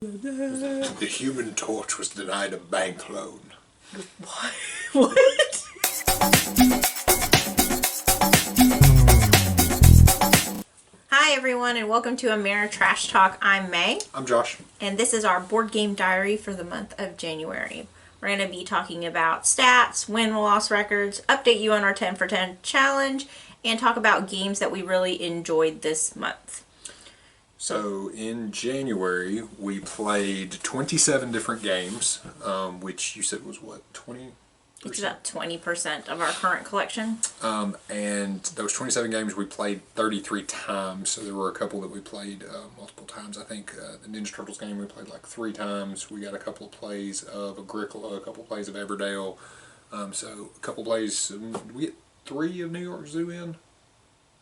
The Human Torch was denied a bank loan. What? What? Hi everyone and welcome to Ameritrashtalk. I'm May. I'm Josh. And this is our board game diary for the month of January. We're going to be talking about stats, win-loss records, update you on our 10 for 10 challenge, and talk about games that we really enjoyed this month. So in January, we played 27 different games, which you said was what, 20%? It's about 20% of our current collection. And those 27 games we played 33 times, so there were a couple that we played multiple times. I think the Ninja Turtles game we played like 3 times. We got a couple of plays of Agricola, a couple of plays of Everdale. So a couple of plays, did we get 3 of New York Zoo in?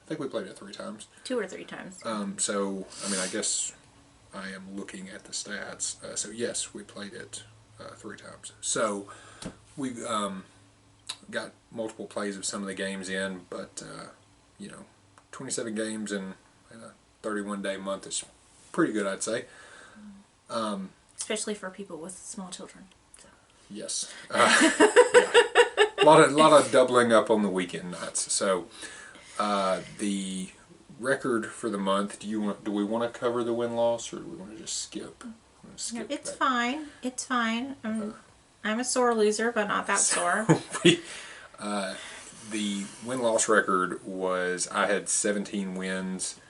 I think we played it 3 times. 2 or 3 times. So, I mean, I guess I am looking at the stats. So, yes, we played it 3 times. So, we got multiple plays of some of the games in, but, 27 games in a 31-day month is pretty good, I'd say. Especially for people with small children. So. Yes. Yeah. A lot of doubling up on the weekend nights. So, the record for the month, do we want to cover the win-loss, or do we want to just skip? It's fine. It's fine. I'm a sore loser, but not that sore. The win-loss record was, I had 17 wins,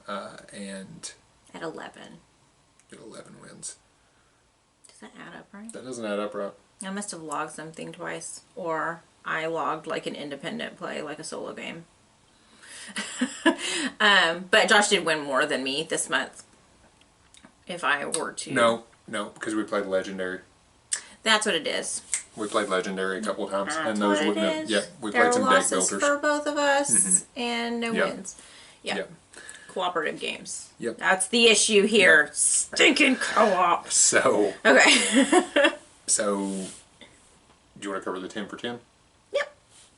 and... At 11. Get 11 wins. Does that add up right? That doesn't add up right. I must have logged something twice, or I logged like an independent play, like a solo game. But Josh did win more than me this month. If I were to... No, because we played Legendary. That's what it is. We played Legendary a couple of times. That's and those what it wouldn't have... is. Yeah, we played some deck builders. There were losses for both of us, and no wins. Yeah. Yep. Cooperative games. Yep. That's the issue here. Yep. Stinking co-op. So... Okay. So... Do you want to cover the 10 for 10?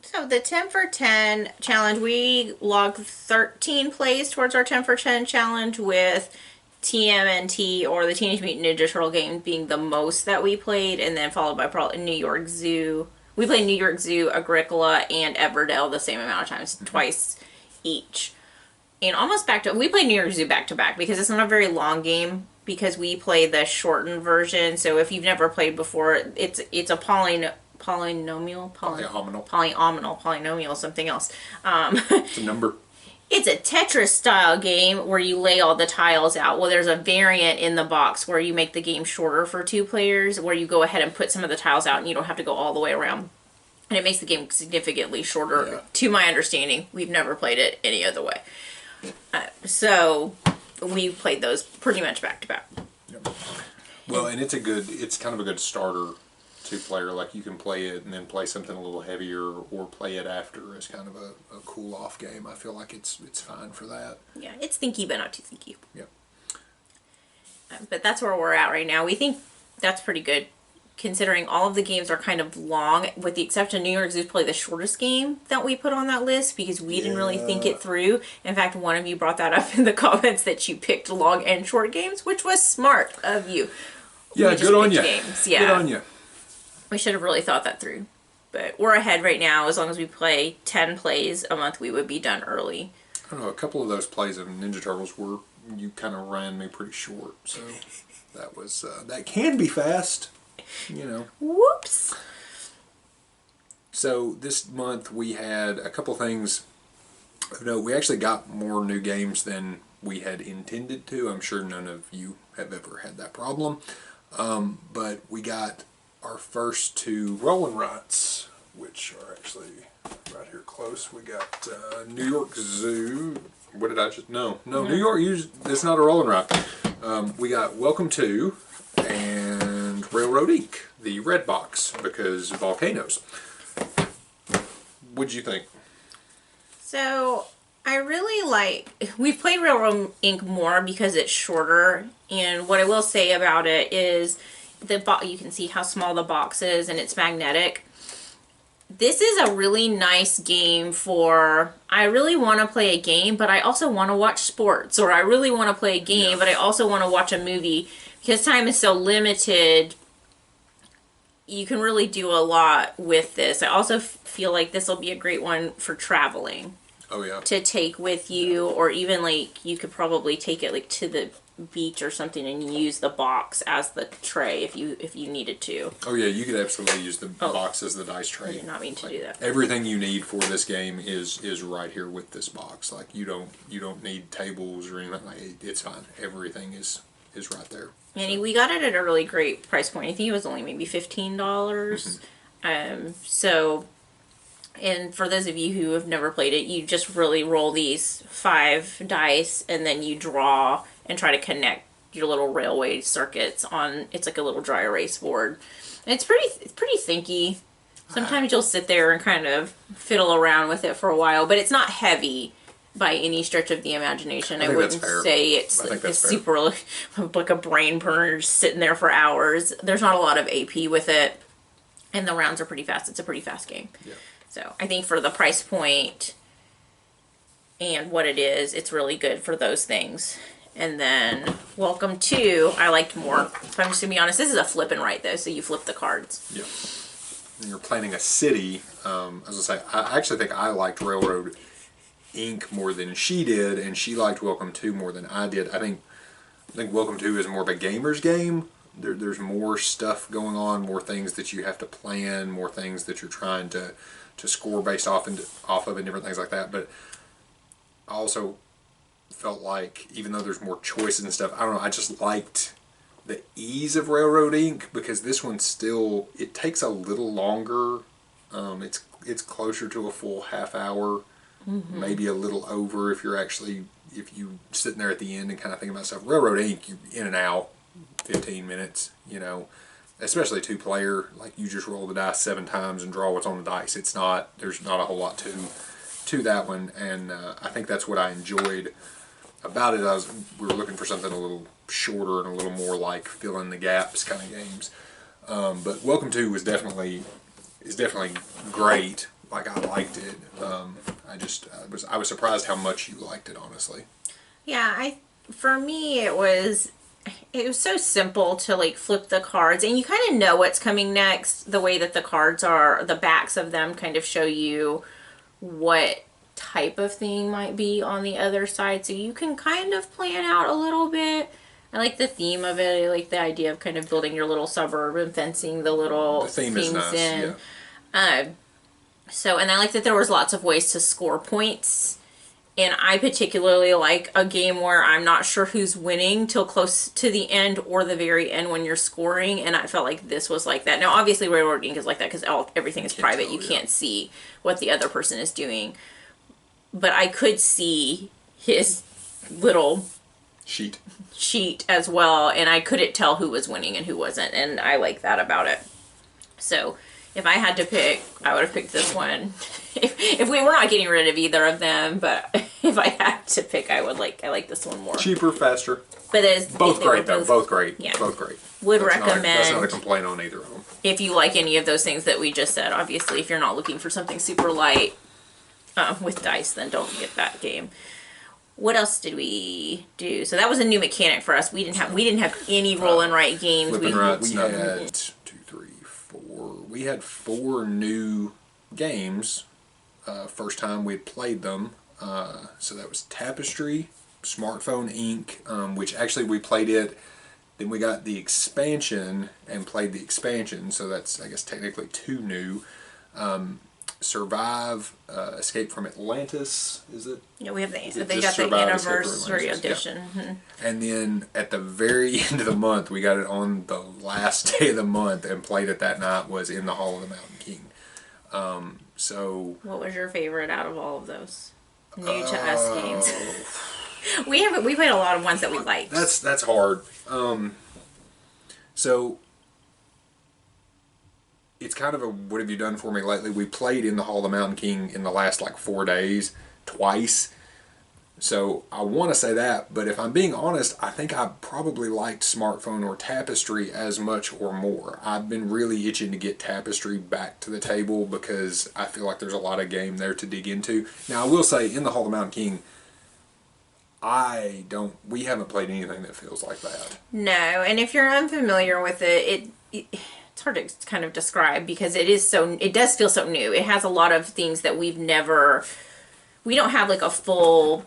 So the 10 for 10 challenge, we logged 13 plays towards our 10 for 10 challenge, with TMNT, or the Teenage Mutant Ninja Turtle game, being the most that we played, and then followed by probably New York Zoo. We played New York Zoo, Agricola, and Everdale the same amount of times, twice each. And almost we played New York Zoo back to back, because it's not a very long game, because we play the shortened version. So if you've never played before, it's a polynomial, something else. It's a number. It's a Tetris style game where you lay all the tiles out. Well, there's a variant in the box where you make the game shorter for 2 players, where you go ahead and put some of the tiles out and you don't have to go all the way around. And it makes the game significantly shorter, to my understanding. We've never played it any other way. So we played those pretty much back to back. Yep. Well, and it's kind of a good starter 2-player. Like, you can play it and then play something a little heavier, or play it after as kind of a cool off game. I feel like it's fine for that. Yeah, it's thinky but not too thinky. Yep. But that's where we're at right now. We think that's pretty good, considering all of the games are kind of long, with the exception of New York Zoo is probably the shortest game that we put on that list, because we didn't really think it through. In fact, one of you brought that up in the comments, that you picked long and short games, which was smart of you. Yeah, good on you. Yeah. Good on you. We should have really thought that through. But we're ahead right now. As long as we play 10 plays a month, we would be done early. I don't know, a couple of those plays of Ninja Turtles you kind of ran me pretty short. So that was, that can be fast, Whoops. So this month we had a couple things. No, we actually got more new games than we had intended to. I'm sure none of you have ever had that problem. But we got our first 2 roll and rights, which are actually right here close. We got New York Zoo. What did I just... No, New York, it's not a roll and right. We got Welcome To and Railroad Inc., the red box, because volcanoes. What'd you think? So, I really we've played Railroad Inc. more because it's shorter, and what I will say about it is you can see how small the box is, and it's magnetic. This is a really nice game for, I really want to play a game, but I also want to watch sports, or I really want to play a game, but I also want to watch a movie, because time is so limited, you can really do a lot with this. I also feel like this will be a great one for traveling. Oh yeah. To take with you, or even like you could probably take it like to the beach or something and use the box as the tray if you needed to. Oh yeah, you could absolutely use the box as the dice tray. I did not mean to do that. Everything you need for this game is right here with this box. Like you don't need tables or anything. Like it's fine. Everything is right there. And we got it at a really great price point. I think it was only maybe $15. So, and for those of you who have never played it, you just really roll these 5 dice and then you draw and try to connect your little railway circuits on. It's like a little dry erase board. And it's pretty thinky. Sometimes you'll sit there and kind of fiddle around with it for a while, but it's not heavy by any stretch of the imagination. I wouldn't say it's super like a brain burner just sitting there for hours. There's not a lot of AP with it, and the rounds are pretty fast. It's a pretty fast game. Yeah. So I think for the price point and what it is, it's really good for those things. And then Welcome to, I liked more. If I'm just gonna be honest, this is a flip and write though, so you flip the cards. Yeah. And you're planning a city. As I say, I actually think I liked Railroad Inc. more than she did, and she liked Welcome to more than I did. I think Welcome to is more of a gamer's game. There's more stuff going on, more things that you have to plan, more things that you're trying to score based off of, and different things like that. But I also felt like, even though there's more choices and stuff, I don't know, I just liked the ease of Railroad Inc. because this one still, it takes a little longer. It's closer to a full half hour. Maybe a little over if you sitting there at the end and kind of thinking about stuff. Railroad Inc., you're in and out 15 minutes, especially 2-player. Like you just roll the dice 7 times and draw what's on the dice. There's not a whole lot to that one, and I think that's what I enjoyed about it. We were looking for something a little shorter and a little more like fill in the gaps kind of games. But Welcome to is definitely great. Like I liked it. I was surprised how much you liked it, honestly. Yeah, for me it was so simple to like flip the cards, and you kind of know what's coming next. The way that the cards are, the backs of them kind of show you what type of thing might be on the other side, so you can kind of plan out a little bit. I like the theme of it. I like the idea of kind of building your little suburb and fencing the little theme things is nice, in. Yeah. So, and I like that there was lots of ways to score points. And I particularly like a game where I'm not sure who's winning till close to the end or the very end when you're scoring. And I felt like this was like that. Now, obviously, Railroad Inc. is like that because everything is private. You can't see what the other person is doing. But I could see his little sheet as well. And I couldn't tell who was winning and who wasn't. And I like that about it. So if I had to pick, I would have picked this one. If we were not getting rid of either of them, but if I had to pick, I like this one more. Cheaper, faster. But it's both great though. Both great. Yeah. Both great. Would recommend. That's not a complaint on either of them. If you like any of those things that we just said, obviously, if you're not looking for something super light with dice, then don't get that game. What else did we do? So that was a new mechanic for us. We didn't have any roll and write games. We had 2, 3, 4. We had 4 new games. First time we'd played them. So that was Tapestry, Smartphone Inc., which actually we played it. Then we got the expansion and played the expansion. So that's, I guess, technically 2 new. Survive, Escape from Atlantis, is it? Yeah, we have they got the anniversary edition. Yeah. Mm-hmm. And then at the very end of the month, we got it on the last day of the month and played it that night, was In the Hall of the Mountain King. So what was your favorite out of all of those new to us games? we played a lot of ones that we liked. That's hard. So it's kind of a what have you done for me lately. We played In the Hall of the Mountain King in the last 4 days twice. So I want to say that, but if I'm being honest, I think I probably liked Smartphone or Tapestry as much or more. I've been really itching to get Tapestry back to the table because I feel like there's a lot of game there to dig into. Now I will say In the Hall of the Mountain King, we haven't played anything that feels like that. No, and if you're unfamiliar with it's hard to kind of describe because it does feel so new. It has a lot of things that we don't have like a full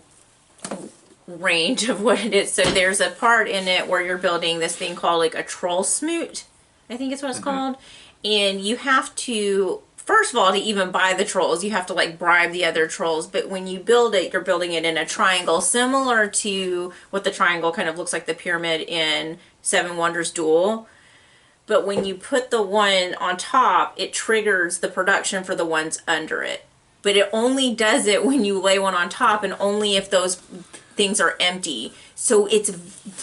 range of what it is. So there's a part in it where you're building this thing called like a troll smoot, I think it's what it's called. And you have to, first of all, to even buy the trolls, you have to like bribe the other trolls. But when you build it, you're building it in a triangle, similar to what the triangle kind of looks like the pyramid in Seven Wonders Duel. But when you put the one on top, it triggers the production for the ones under it. But it only does it when you lay one on top and only if those things are empty. So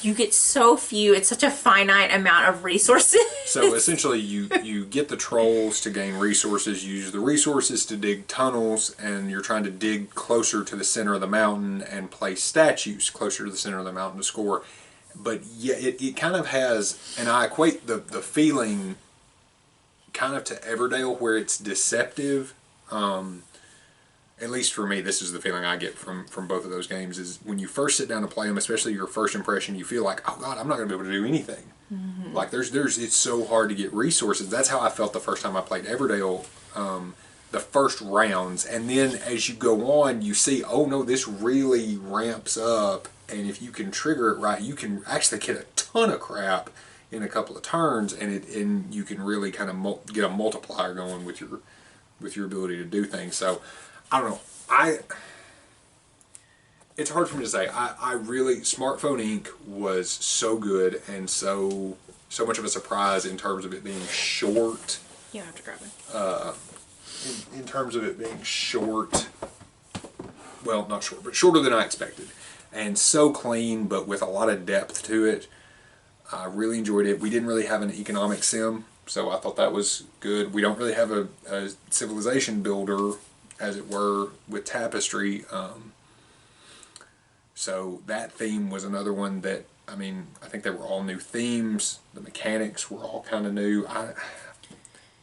you get so few, it's such a finite amount of resources. So essentially you get the trolls to gain resources, you use the resources to dig tunnels, and you're trying to dig closer to the center of the mountain and place statues closer to the center of the mountain to score. But yeah, it kind of has, and I equate the feeling kind of to Everdale where it's deceptive. At least for me, this is the feeling I get from both of those games, is when you first sit down to play them, especially your first impression, you feel like, oh God, I'm not going to be able to do anything. Mm-hmm. Like it's so hard to get resources. That's how I felt the first time I played Everdale, the first rounds. And then as you go on, you see, oh no, this really ramps up. And if you can trigger it right, you can actually get a ton of crap in a couple of turns, and you can really kind of get a multiplier going with your ability to do things. So I don't know. It's hard for me to say. I really, Smartphone Inc. was so good and so much of a surprise in terms of it being short. You have to grab it. In terms of it being short, well, not short, but shorter than I expected. And so clean, but with a lot of depth to it. I really enjoyed it. We didn't really have an economic sim, so I thought that was good. We don't really have a civilization builder, as it were, with Tapestry. So that theme was another one that, I mean, I think they were all new themes. The mechanics were all kind of new.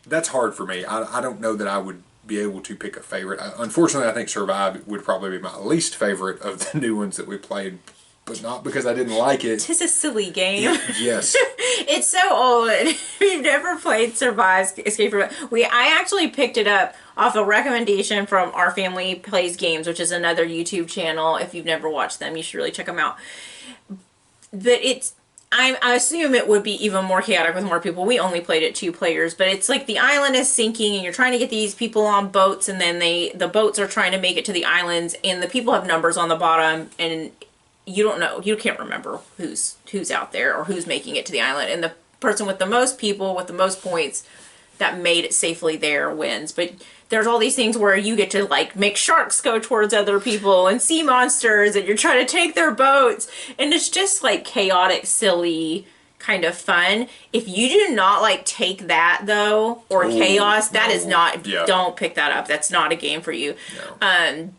That's hard for me. I don't know that I would be able to pick a favorite. Unfortunately, I think Survive would probably be my least favorite of the new ones that we played, but not because I didn't like it. It's a silly game. Yes. It's so old. If you've never played Survive Escape from I actually picked it up off a recommendation from Our Family Plays Games, which is another YouTube channel. If you've never watched them, you should really check them out. But I assume it would be even more chaotic with more people. We only played it 2 players, but it's like the island is sinking and you're trying to get these people on boats, and then the boats are trying to make it to the islands, and the people have numbers on the bottom, and you don't know, you can't remember who's out there or who's making it to the island, and the person with the most people with the most points that made it safely there wins. But there's all these things where you get to like make sharks go towards other people and sea monsters, and you're trying to take their boats, and it's just like chaotic, silly kind of fun. If you do not like take that though, or chaos, that is not, don't pick that up. That's not a game for you. No.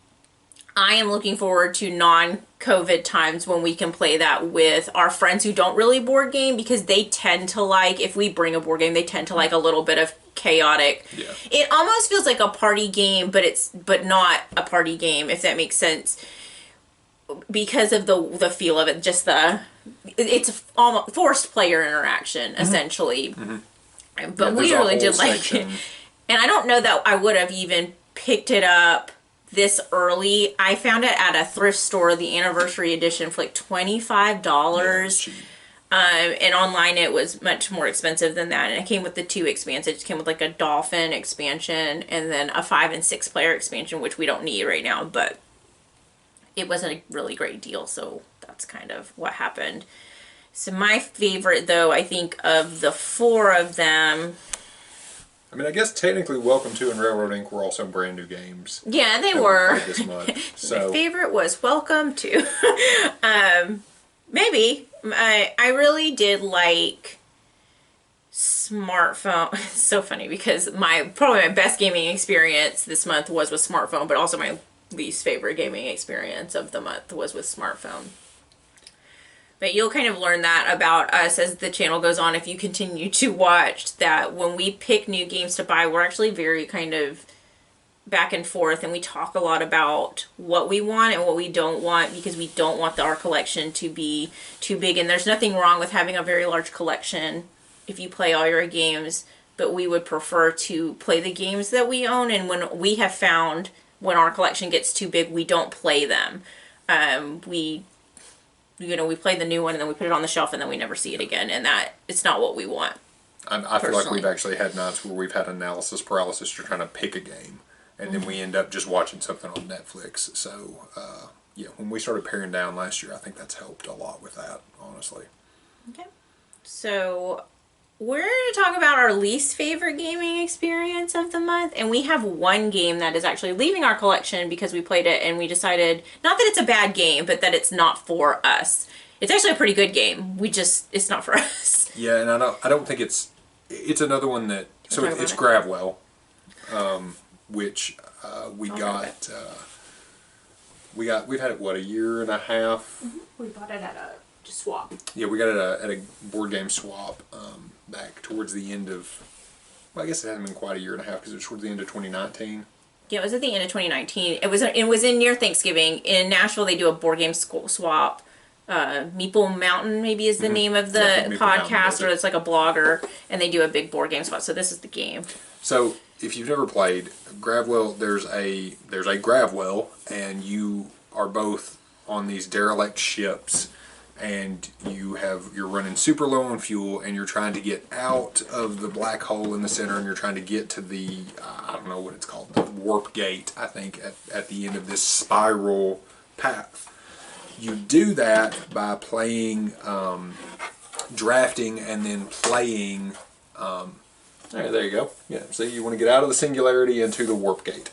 I am looking forward to non-COVID times when we can play that with our friends who don't really board game, because they tend to like, if we bring a board game, they tend to like a little bit of chaotic. Yeah. It almost feels like a party game, but not a party game, if that makes sense, because of the feel of it. Just it's almost forced player interaction, essentially. Mm-hmm. But we really did like it. And I don't know that I would have even picked it up this early. I found it at a thrift store, the anniversary edition, for like $25. And online it was much more expensive than that. And it came with the 2 expansions. It came with like a dolphin expansion and then a 5 and 6 player expansion, which we don't need right now, but it wasn't a really great deal. So that's kind of what happened. So my favorite though, I think of the 4 of them, I mean, I guess technically Welcome to and Railroad Inc. were also brand new games. Yeah, they were. This month, so. My favorite was Welcome to. Maybe. I really did like Smartphone. It's so funny because probably my best gaming experience this month was with Smartphone, but also my least favorite gaming experience of the month was with Smartphone. But you'll kind of learn that about us as the channel goes on if you continue to watch, that when we pick new games to buy, we're actually very kind of back and forth, and we talk a lot about what we want and what we don't want, because we don't want our collection to be too big. And there's nothing wrong with having a very large collection if you play all your games, but we would prefer to play the games that we own. And when we have found when our collection gets too big, we don't play them. We play the new one and then we put it on the shelf and then we never see it again, and that it's not what we want. I feel like we've actually had nights where we've had analysis paralysis. You're trying to pick a game, and then we end up just watching something on Netflix. So, yeah, when we started paring down last year, I think that's helped a lot with that, honestly. Okay. So, we're going to talk about our least favorite gaming experience of the month. And we have one game that is actually leaving our collection because we played it and we decided, not that it's a bad game, but that it's not for us. It's actually a pretty good game. It's not for us. Yeah, and I don't think it's another one that, so it's Gravwell, which we've had it, what, a year and a half? Mm-hmm. We bought it at a swap. Yeah, we got it at a board game swap back towards the end of, well, I guess it hasn't been quite a year and a half because it was towards the end of 2019. Yeah, it was at the end of 2019. It was in near Thanksgiving. In Nashville, they do a board game swap. Meeple Mountain maybe is the name of the podcast, or it's like a blogger, and they do a big board game swap. So this is the game. So if you've never played Gravwell, there's a Gravwell, and you are both on these derelict ships, and you're running super low on fuel, and you're trying to get out of the black hole in the center, and you're trying to get to the I don't know what it's called, the warp gate, I think, at the end of this spiral path. You do that by playing drafting and then playing. There you go. Yeah. So you want to get out of the singularity into the warp gate.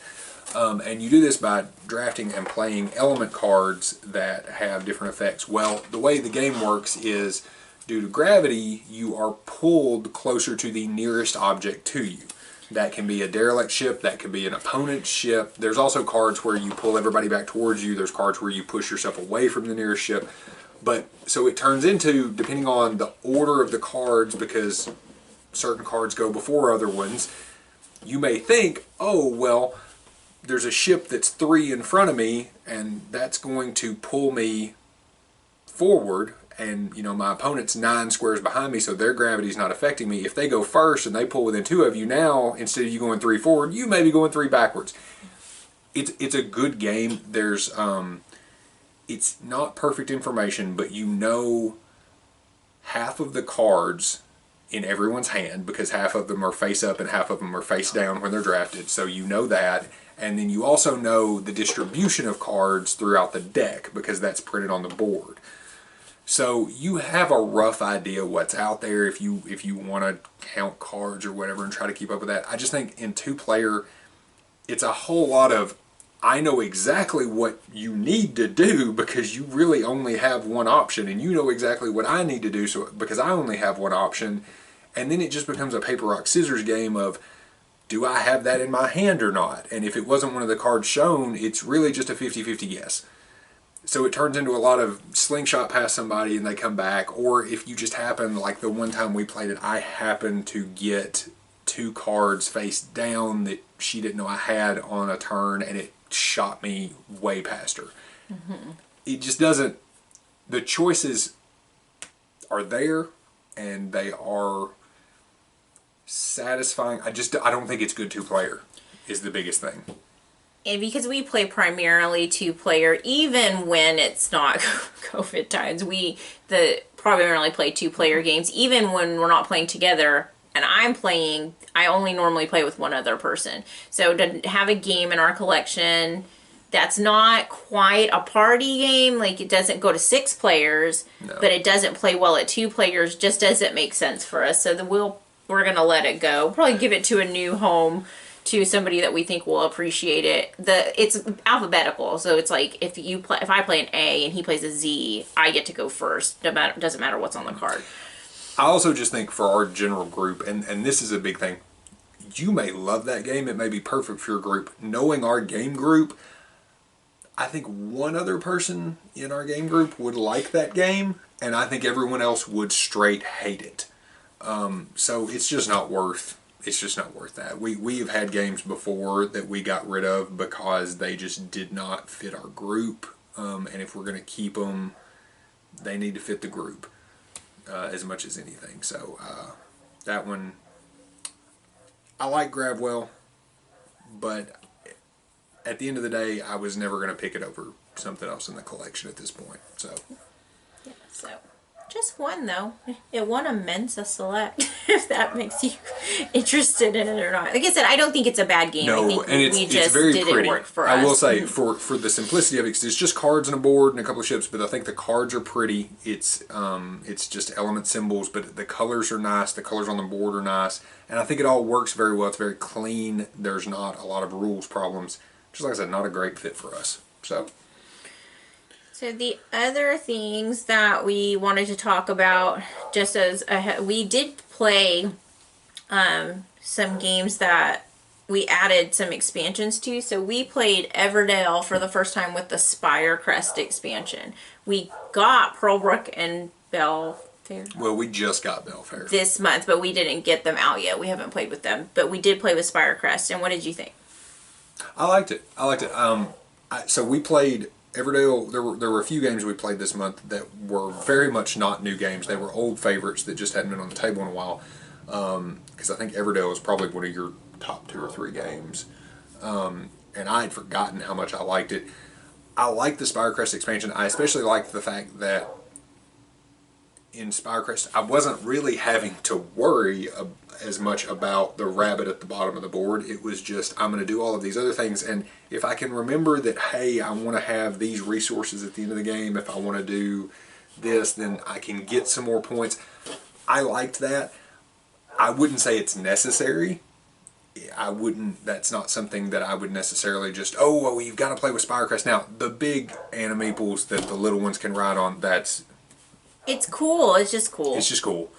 And you do this by drafting and playing element cards that have different effects. Well, the way the game works is, due to gravity, you are pulled closer to the nearest object to you. That can be a derelict ship, that could be an opponent's ship. There's also cards where you pull everybody back towards you. There's cards where you push yourself away from the nearest ship. But so it turns into, depending on the order of the cards, because certain cards go before other ones, you may think, oh, well, there's a ship that's 3 in front of me, and that's going to pull me forward, and my opponent's 9 squares behind me, so their gravity's not affecting me. If they go first and they pull within 2 of you, now instead of you going 3 forward, you may be going 3 backwards. It's a good game. There's it's not perfect information, but half of the cards in everyone's hand, because half of them are face up and half of them are face down when they're drafted, so you know that. And then you also know the distribution of cards throughout the deck, because that's printed on the board. So you have a rough idea what's out there if you want to count cards or whatever and try to keep up with that. I just think in 2-player, it's a whole lot of, I know exactly what you need to do because you really only have one option, and you know exactly what I need to do because I only have one option. And then it just becomes a paper, rock, scissors game of, do I have that in my hand or not? And if it wasn't one of the cards shown, it's really just a 50-50 guess. So it turns into a lot of slingshot past somebody and they come back, or if you just happen, like the one time we played it, I happened to get 2 cards face down that she didn't know I had on a turn, and it shot me way past her. Mm-hmm. It just doesn't, the choices are there and they are satisfying. I don't think it's good 2-player is the biggest thing. And because we play primarily 2-player, even when it's not COVID times, we primarily play 2-player games. Even when we're not playing together, and I only normally play with one other person. So to have a game in our collection that's not quite a party game, like it doesn't go to 6 players, no, but it doesn't play well at 2 players, just doesn't make sense for us. So we're gonna let it go. We'll probably give it to a new home, to somebody that we think will appreciate it. It's alphabetical, so it's like if I play an A and he plays a Z, I get to go first. Doesn't matter what's on the card. I also just think for our general group, and this is a big thing, you may love that game, it may be perfect for your group. Knowing our game group, I think one other person in our game group would like that game, and I think everyone else would straight hate it. So it's just not worth it's just not worth that. We've had games before that we got rid of because they just did not fit our group. And if we're going to keep them, they need to fit the group as much as anything. So that one, I like Gravwell, but at the end of the day, I was never going to pick it over something else in the collection at this point. So, yeah, so just one though. It won a Mensa Select. If that makes you interested in it or not. Like I said, I don't think it's a bad game. no, I think and we it's just very didn't pretty. work for us. I will say for the simplicity of it, it's just cards and a board and a couple of ships. But I think the cards are pretty. It's just element symbols, but the colors are nice. The colors on the board are nice, and I think it all works very well. It's very clean. There's not a lot of rules problems. Just like I said, not a great fit for us. So the other things that we wanted to talk about, just as we did play some games that we added some expansions to. So we played Everdale for the first time with the Spirecrest expansion. We got Pearlbrook and Belfair. Well, we just got Belfair this month, but we didn't get them out yet. We haven't played with them, but we did play with Spirecrest. And what did you think? I liked it. So we played Everdale. There were a few games we played this month that were very much not new games. They were old favorites that just hadn't been on the table in a while. Because I think Everdale is probably one of your top 2 or 3 games. And I had forgotten how much I liked it. I liked the Spirecrest expansion. I especially liked the fact that in Spirecrest, I wasn't really having to worry as much about the rabbit at the bottom of the board. It was just, I'm going to do all of these other things, and if I can remember that, hey, I want to have these resources at the end of the game, if I want to do this, then I can get some more points. I liked that. I wouldn't say it's necessary. That's not something that I would necessarily just, oh, well, you've got to play with Spirecrest. Now, the big animeeples that the little ones can ride on, it's cool. It's just cool. It's just cool.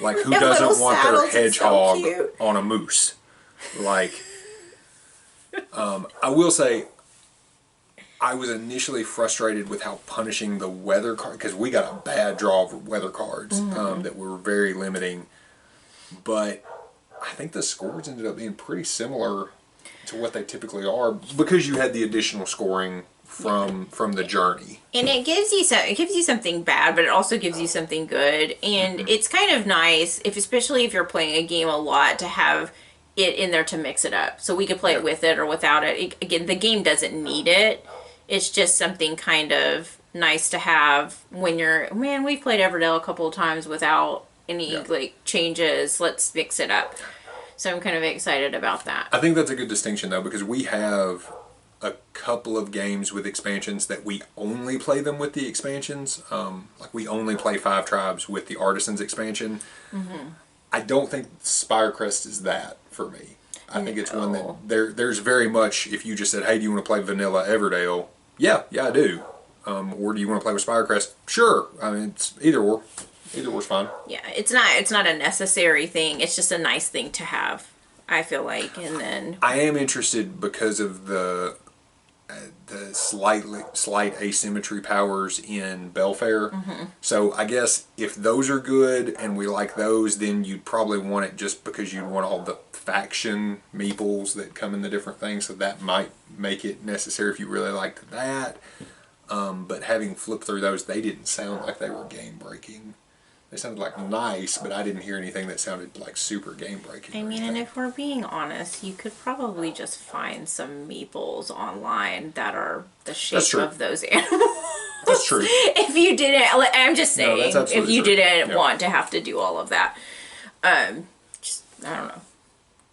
Like, who doesn't want their hedgehog on a moose? Like, I will say, I was initially frustrated with how punishing the weather card, because we got a bad draw of weather cards that were very limiting. But I think the scores ended up being pretty similar to what they typically are, because you had the additional scoring from the journey. And it gives you something bad, but it also gives you something good. And it's kind of nice, especially if you're playing a game a lot, to have it in there to mix it up. So we could play it with it or without it. Again, the game doesn't need it. It's just something kind of nice to have when we've played Everdale a couple of times without any changes. Let's mix it up. So I'm kind of excited about that. I think that's a good distinction though, because we have a couple of games with expansions that we only play them with the expansions. Like we only play 5 Tribes with the Artisans expansion. I don't think Spirecrest is that for me. I think it's one that there's very much, if you just said, hey, do you want to play vanilla Everdale? Yeah, I do. Or do you want to play with Spirecrest? Sure. I mean, it's either or. Either or's fine. Yeah, it's not a necessary thing. It's just a nice thing to have, I feel like. And then I am interested because of the slight asymmetry powers in Belfair. So I guess if those are good and we like those, then you'd probably want it just because you'd want all the faction meeples that come in the different things. So that might make it necessary if you really liked that. But having flipped through those, they didn't sound like they were game breaking. They sounded like nice, but I didn't hear anything that sounded like super game breaking. I mean, and if we're being honest, you could probably just find some meeples online that are the shape of those animals. That's true. If you didn't, I'm just saying, if you true. didn't want to have to do all of that, I don't know.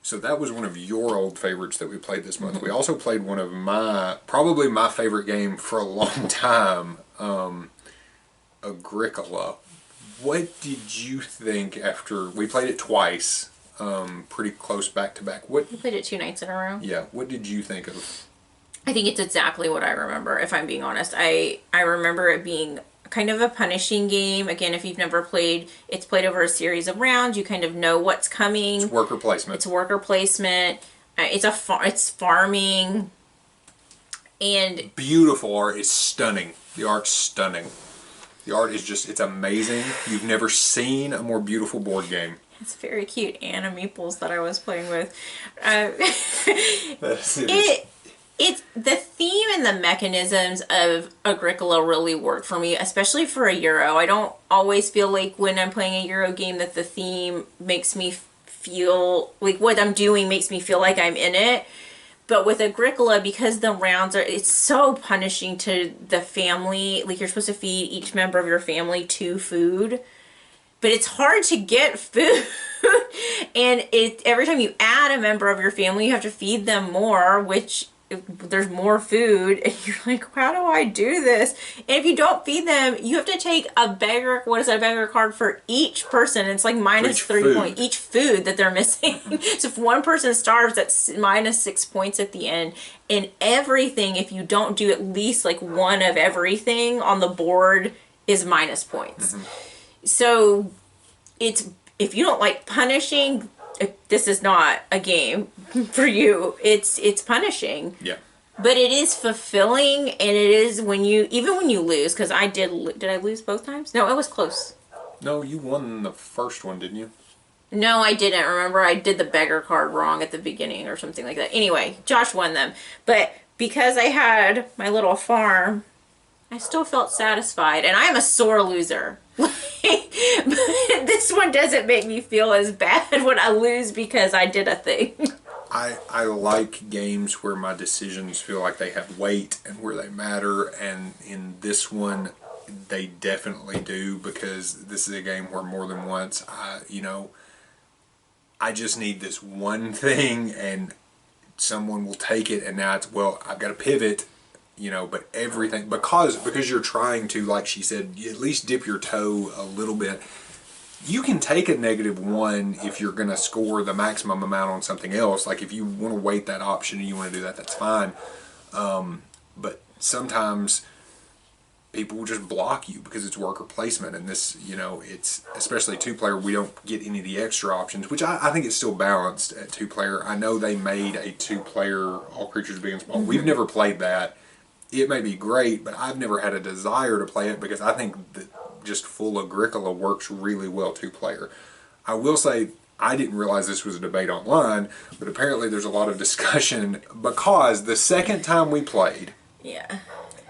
So that was one of your old favorites that we played this month. We also played one of probably my favorite game for a long time, Agricola. What did you think after we played it twice, pretty close back to back? We played it 2 nights in a row. Yeah. What did you think of? I think it's exactly what I remember. If I'm being honest, I remember it being kind of a punishing game. Again, if you've never played, it's played over a series of rounds. You kind of know what's coming. It's worker placement. It's farming. And beautiful art. It's stunning. The art's stunning. The art is just, it's amazing. You've never seen a more beautiful board game. It's very cute Anna Meeples that I was playing with. It's the theme and the mechanisms of Agricola really work for me, especially for a Euro. I don't always feel like when I'm playing a Euro game that the theme makes me feel like what I'm doing makes me feel like I'm in it. But with Agricola, because the rounds are, it's so punishing to the family. Like, you're supposed to feed each member of your family 2 food. But it's hard to get food. And every time you add a member of your family, you have to feed them more, which there's more food. And you're like, how do I do this? And if you don't feed them, you have to take a beggar, what is that, a beggar card for each person. It's like minus 3 points. Each food that they're missing. So if one person starves, that's minus 6 points at the end. And everything, if you don't do at least like one of everything on the board, is minus points. So if you don't like punishing, this is not a game for you. It's punishing. Yeah. But it is fulfilling, and it is even when you lose, because did I lose both times? No, it was close. No, you won the first one, didn't you? No, I didn't. Remember, I did the beggar card wrong at the beginning or something like that. Anyway, Josh won them. But because I had my little farm, I still felt satisfied, and I am a sore loser. But this one doesn't make me feel as bad when I lose because I did a thing. I like games where my decisions feel like they have weight and where they matter, and in this one they definitely do, because this is a game where more than once I just need this one thing and someone will take it, and now it's, well, I've got to pivot. But everything, because you're trying to, like she said, you at least dip your toe a little bit. You can take a -1 if you're going to score the maximum amount on something else. Like if you want to weight that option and you want to do that, that's fine. But sometimes people will just block you because it's worker placement. And this, it's, especially 2-player, we don't get any of the extra options, which I think it's still balanced at 2-player. I know they made a 2-player all creatures big and small. We've never played that. It may be great, but I've never had a desire to play it because I think that just full Agricola works really well 2-player. I will say, I didn't realize this was a debate online, but apparently there's a lot of discussion because the second time we played,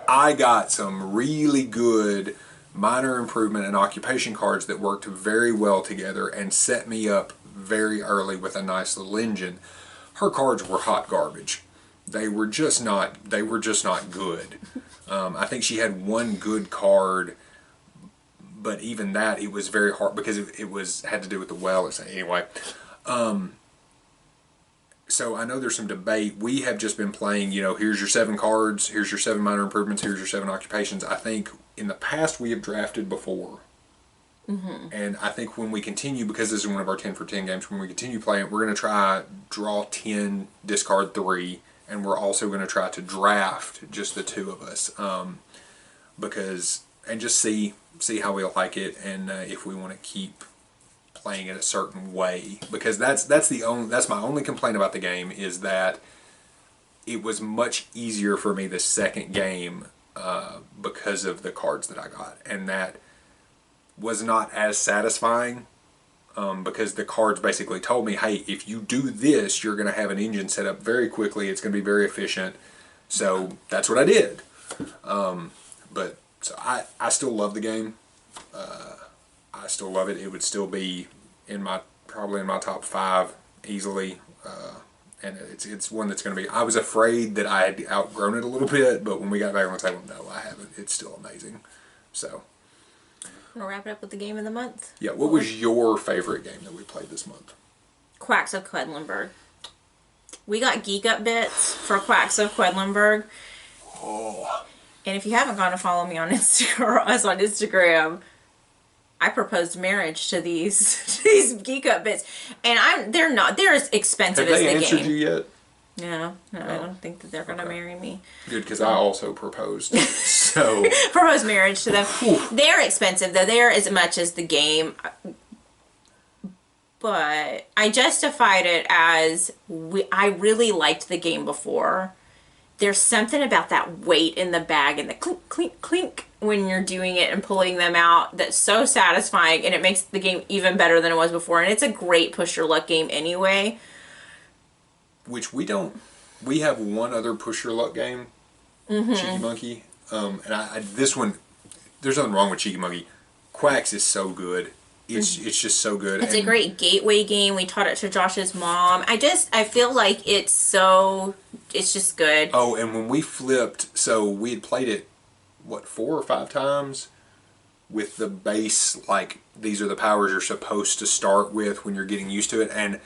I got some really good minor improvement and occupation cards that worked very well together and set me up very early with a nice little engine. Her cards were hot garbage. They were just not good. I think she had one good card, but even that, it was very hard because it had to do with the well. Anyway, so I know there's some debate. We have just been playing, here's your 7 cards, here's your 7 minor improvements, here's your 7 occupations. I think in the past we have drafted before. And I think when we continue, because this is one of our 10 for 10 games, when we continue playing, we're going to try draw 10, discard 3, and we're also going to try to draft just the 2 of us, and just see how we like it, and if we want to keep playing it a certain way, because that's my only complaint about the game, is that it was much easier for me the second game because of the cards that I got, and that was not as satisfying. Because the cards basically told me, hey, if you do this, you're going to have an engine set up very quickly. It's going to be very efficient. So that's what I did. But so I still love the game. I still love it. It would still be probably in my top 5 easily. And it's one that's going to be. I was afraid that I had outgrown it a little bit, but when we got back on the table, no, I haven't. It's still amazing. So. We'll wrap it up with the game of the month. Yeah, what was your favorite game that we played this month? Quacks of Quedlinburg. We got Geek Up Bits for Quacks of Quedlinburg. Oh. And if you haven't gone to follow me on Instagram, I proposed marriage to these Geek Up Bits. And they're as expensive as the game. Have they answered you yet? No, I don't think that they're going to marry me. Good, because I also proposed. So proposed marriage to them. They're expensive, though. They're as much as the game. But I justified it as I really liked the game before. There's something about that weight in the bag and the clink, clink, clink when you're doing it and pulling them out that's so satisfying, and it makes the game even better than it was before. And it's a great push your luck game anyway. Which we don't. We have one other push your luck game, Cheeky Monkey. And this one, there's nothing wrong with Cheeky Monkey. Quacks is so good. It's just so good. It's a great gateway game. We taught it to Josh's mom. I feel like it's just good. Oh, and when we flipped, so we had played it, 4 or 5 times with the base, like, these are the powers you're supposed to start with when you're getting used to it. And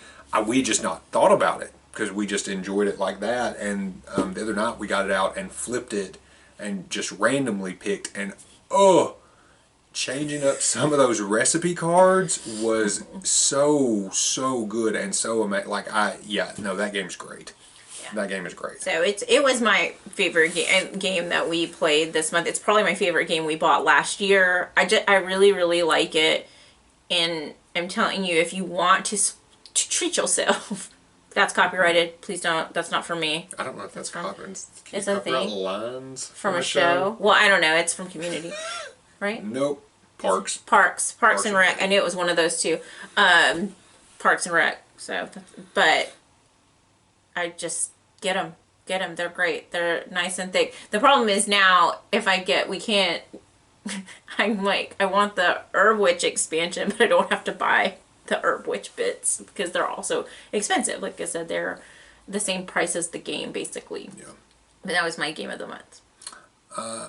we just not thought about it because we just enjoyed it like that. And the other night we got it out and flipped it and just randomly picked. And, changing up some of those recipe cards was so good and so amazing. Like, that game's great. Yeah. That game is great. So it was my favorite game that we played this month. It's probably my favorite game we bought last year. I really, really like it. And I'm telling you, if you want to treat yourself, that's copyrighted. Please don't. That's not for me. I don't know if that's copyrighted. It's a thing. Lines from a show. Well, I don't know. It's from Community. Right? Nope. Parks and Rec. I knew it was one of those two. Parks and Rec. So, but I just get them. They're great. They're nice and thick. The problem is now, we can't. I'm like, I want the Herb Witch expansion, but I don't have to buy the Herb Witch bits because they're also expensive. Like I said, they're the same price as the game, basically. Yeah. But that was my game of the month.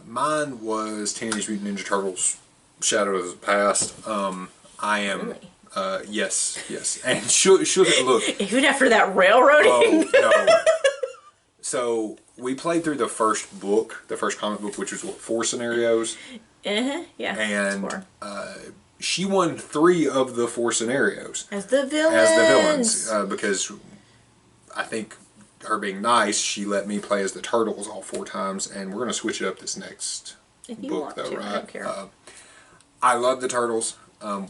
Mine was Teenage Mutant Ninja Turtles Shadow of the Past. I am... Really? Yes. And should look... Even after that railroading? Oh, no. So, we played through the first comic book, which was 4 scenarios. Yeah. And she won 3 of the 4 scenarios. As the villains. Because I think her being nice, she let me play as the Turtles all 4 times, and we're going to switch it up this next book, though, right? I don't care. I love the Turtles.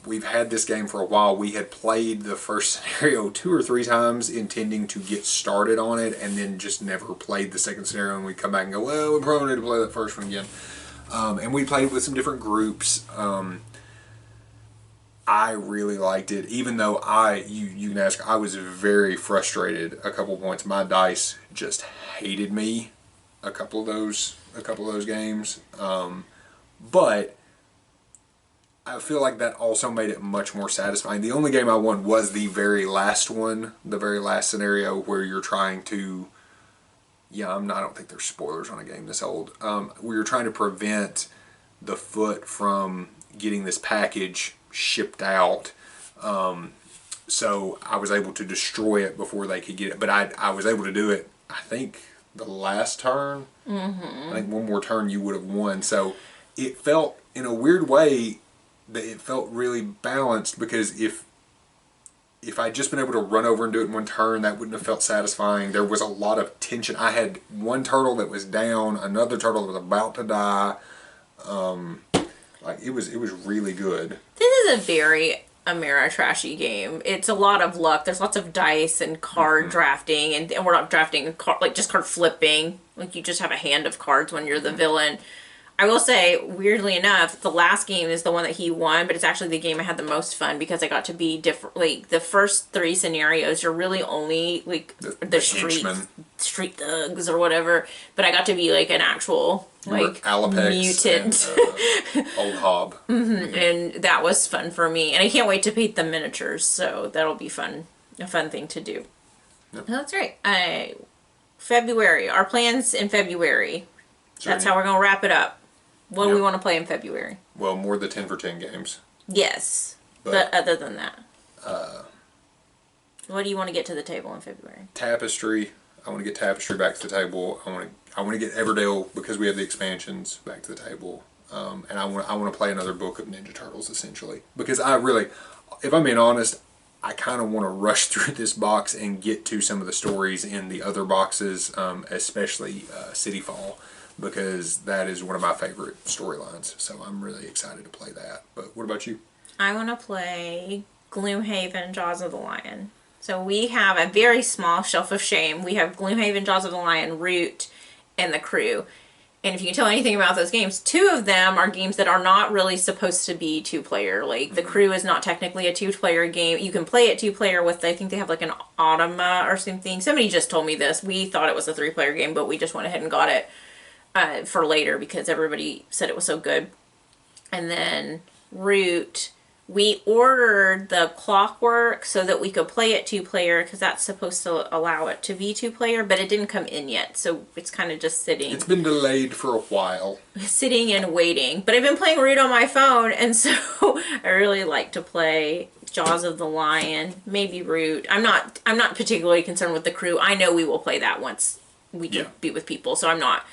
We've had this game for a while. We had played the first scenario 2 or 3 times, intending to get started on it, and then just never played the second scenario, and we'd come back and go, well, we probably need to play that first one again. And we played with some different groups. I really liked it, even though you can ask, I was very frustrated a couple points. My dice just hated me a couple of those games. But I feel like that also made it much more satisfying. The only game I won was the very last one, the very last scenario where you're trying to, I don't think there's spoilers on a game this old, where you're trying to prevent the Foot from getting this package shipped out. So I was able to destroy it before they could get it. But I was able to do it, I think, the last turn. Mm-hmm. I think one more turn you would have won. So it felt, in a weird way, that it felt really balanced, because if I'd just been able to run over and do it in one turn, that wouldn't have felt satisfying. There was a lot of tension. I had one turtle that was down, another turtle that was about to die. It was really good. This is a very Ameritrashy game. It's a lot of luck. There's lots of dice and card drafting, and we're not drafting just card flipping. Like, you just have a hand of cards when you're the villain. I will say, weirdly enough, the last game is the one that he won, but it's actually the game I had the most fun because I got to be different. Like, the first 3 scenarios, you're really only like the street thugs or whatever, but I got to be like an actual mutant and, old hob. And that was fun for me, and I can't wait to paint the miniatures. So that'll be fun, a fun thing to do. Yep. That's great. February, our plans in February. That's how we're gonna wrap it up. What do we want to play in February? Well, more the 10 for 10 games. Yes, but other than that, what do you want to get to the table in February? Tapestry. I want to get Tapestry back to the table. I want to get Everdale, because we have the expansions, back to the table. And I want to play another book of Ninja Turtles, essentially, because I really, if I'm being honest, I kind of want to rush through this box and get to some of the stories in the other boxes, especially City Fall, because that is one of my favorite storylines. So I'm really excited to play that. But what about you? I want to play Gloomhaven, Jaws of the Lion. So we have a very small Shelf of Shame. We have Gloomhaven, Jaws of the Lion, Root, and the crew. And if you can tell anything about those games, 2 of them are games that are not really supposed to be 2-player. Like, The Crew is not technically a 2-player game. You can play it 2-player with, I think they have like an Automa or something. Somebody just told me this. We thought it was a 3-player game, but we just went ahead and got it for later because everybody said it was so good. And then Root, we ordered the Clockwork so that we could play it 2-player because that's supposed to allow it to be 2-player, but it didn't come in yet, so it's kind of just sitting. It's been delayed for a while. Sitting and waiting. But I've been playing Root on my phone, and so I really like to play Jaws of the Lion, maybe Root. I'm not particularly concerned with The Crew. I know we will play that once we can be with people, so I'm not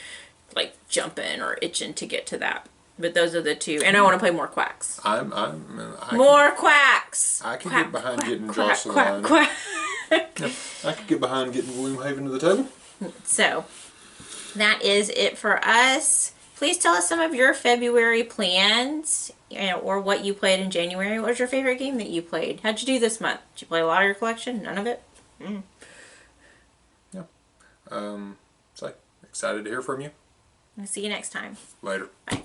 like jumping or itching to get to that. But those are the 2, and I want to play more Quacks. More Quacks. I can get behind getting Jaws of the Lion. I could get behind getting Gloomhaven to the table. So that is it for us. Please tell us some of your February plans, or what you played in January. What was your favorite game that you played? How'd you do this month? Did you play a lot of your collection? None of it? Yeah. So excited to hear from you. I'll see you next time. Later. Bye.